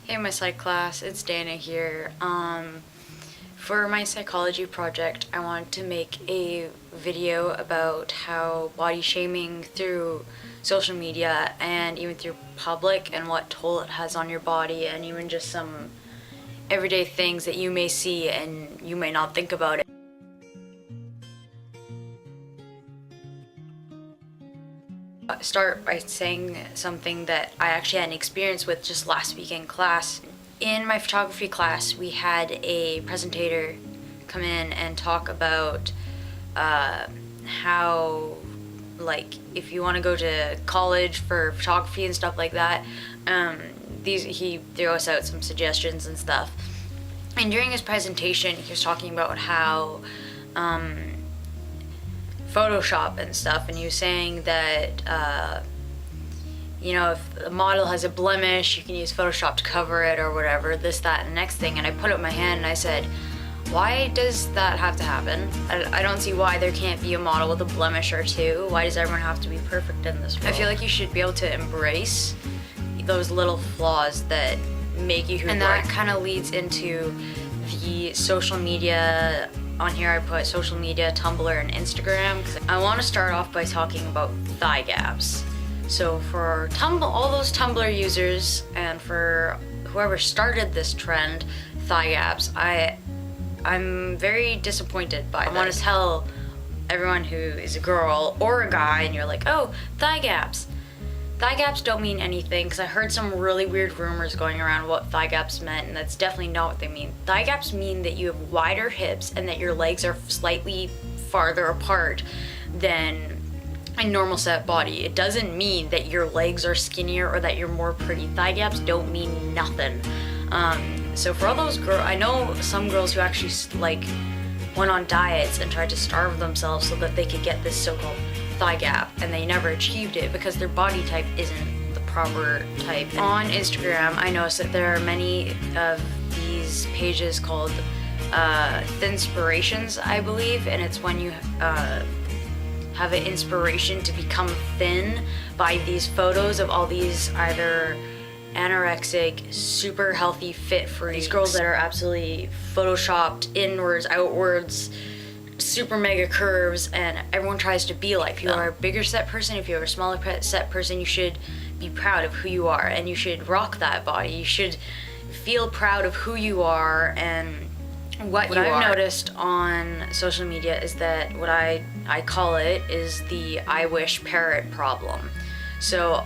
Hey, my psych class, it's Dana here. For my psychology project, I wanted to make a video about how body shaming through social media and even through public and what toll it has on your body, and even just some everyday things that you may see and you may not think about it. Start by saying something that I actually had an experience with just last week in class. In my photography class, we had a presentator come in and talk about how, like, if you want to go to college for photography and stuff like that, he threw us out some suggestions and stuff. And during his presentation, he was talking about how Photoshop and stuff, and he was saying that if a model has a blemish, you can use Photoshop to cover it or whatever, this, that, and the next thing. And I put up my hand and I said, why does that have to happen? I don't see why there can't be a model with a blemish or two. Why does everyone have to be perfect in this world? I feel like you should be able to embrace those little flaws that make you who you are. And that kind of leads into the social media. On here I put social media, Tumblr, and Instagram, because I want to start off by talking about thigh gaps. So for all those Tumblr users, and for whoever started this trend, thigh gaps, I'm very disappointed by this. I want to tell everyone who is a girl or a guy and you're like, oh, thigh gaps. Thigh gaps don't mean anything, because I heard some really weird rumors going around what thigh gaps meant, and that's definitely not what they mean. Thigh gaps mean that you have wider hips and that your legs are slightly farther apart than a normal set body. It doesn't mean that your legs are skinnier or that you're more pretty. Thigh gaps don't mean nothing. So for all those girls, I know some girls who actually went on diets and tried to starve themselves so that they could get this so-called thigh gap, and they never achieved it because their body type isn't the proper type. On Instagram, I noticed that there are many of these pages called Thinspirations, I believe, and it's when you have an inspiration to become thin by these photos of all these either anorexic, super healthy, fit freaks. These girls that are absolutely photoshopped inwards, outwards, super mega curves, and everyone tries to be like them. If you are a bigger set person, if you're a smaller set person, you should be proud of who you are, and you should rock that body. You should feel proud of who you are and what I've noticed on social media is that what I call it is the I wish parrot problem. So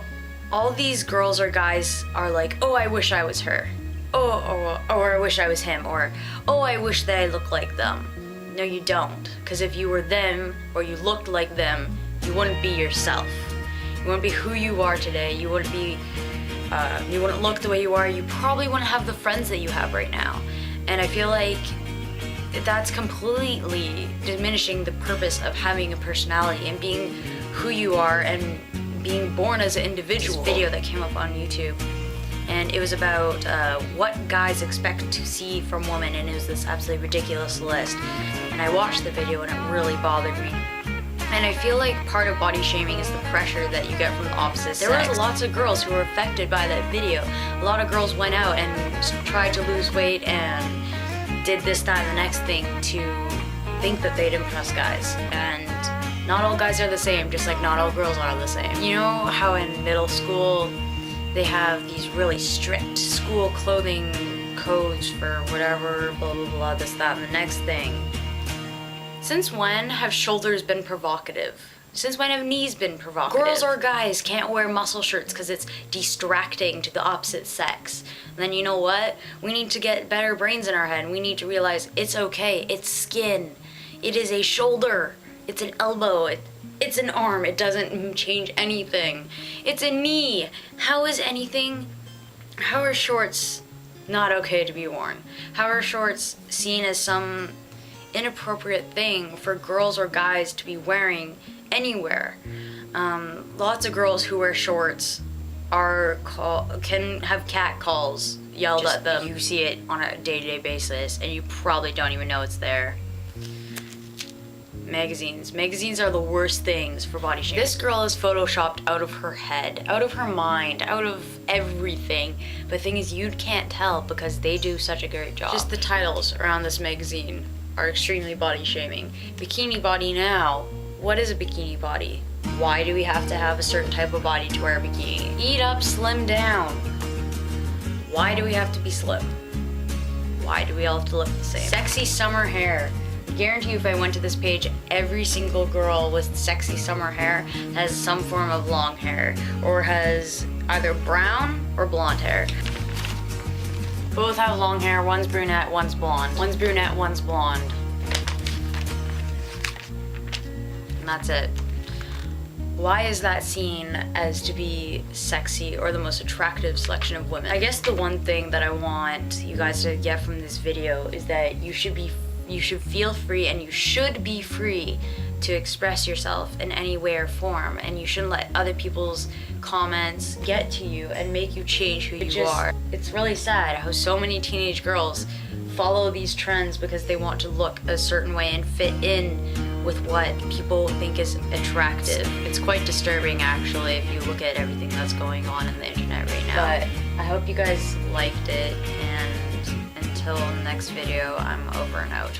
all these girls or guys are like, oh, I wish I was her. Or I wish I was him. Or, oh, I wish that I looked like them. No, you don't. Because if you were them or you looked like them, you wouldn't be yourself. You wouldn't be who you are today. You wouldn't look the way you are. You probably wouldn't have the friends that you have right now. And I feel like that's completely diminishing the purpose of having a personality and being who you are and being born as an individual. This video that came up on YouTube, and it was about what guys expect to see from women, and it was this absolutely ridiculous list. And I watched the video and it really bothered me. And I feel like part of body shaming is the pressure that you get from the opposite sex. There was lots of girls who were affected by that video. A lot of girls went out and tried to lose weight and did this, that, and the next thing to think that they'd impress guys. And not all guys are the same, just like not all girls are the same. You know how in middle school they have these really strict school clothing codes for whatever, blah, blah, blah, this, that, and the next thing? Since when have shoulders been provocative? Since when have knees been provocative? Girls or guys can't wear muscle shirts because it's distracting to the opposite sex. And then you know what? We need to get better brains in our head, and we need to realize it's okay. It's skin. It is a shoulder. It's an elbow. It's an arm. It doesn't change anything. It's a knee. How are shorts not okay to be worn? How are shorts seen as some inappropriate thing for girls or guys to be wearing anywhere? Lots of girls who wear shorts can have cat calls yelled at them. You see it on a day-to-day basis, and you probably don't even know it's there. magazines. Magazines are the worst things for body shaming. This girl is photoshopped out of her head, out of her mind, out of everything. But the thing is, you can't tell because they do such a great job. Just the titles around this magazine are extremely body shaming. Bikini body now. What is a bikini body? Why do we have to have a certain type of body to wear a bikini? Eat up, slim down. Why do we have to be slim? Why do we all have to look the same? Sexy summer hair. I guarantee you if I went to this page, every single girl with sexy summer hair has some form of long hair or has either brown or blonde hair. Both have long hair, one's brunette, one's blonde. One's brunette, one's blonde. And that's it. Why is that seen as to be sexy or the most attractive selection of women? I guess the one thing that I want you guys to get from this video is that you should feel free and you should be free to express yourself in any way or form, and you shouldn't let other people's comments get to you and make you change who you are. It's really sad how so many teenage girls follow these trends because they want to look a certain way and fit in with what people think is attractive. It's quite disturbing actually if you look at everything that's going on in the internet right now. But I hope you guys liked it, and until next video, I'm over and out.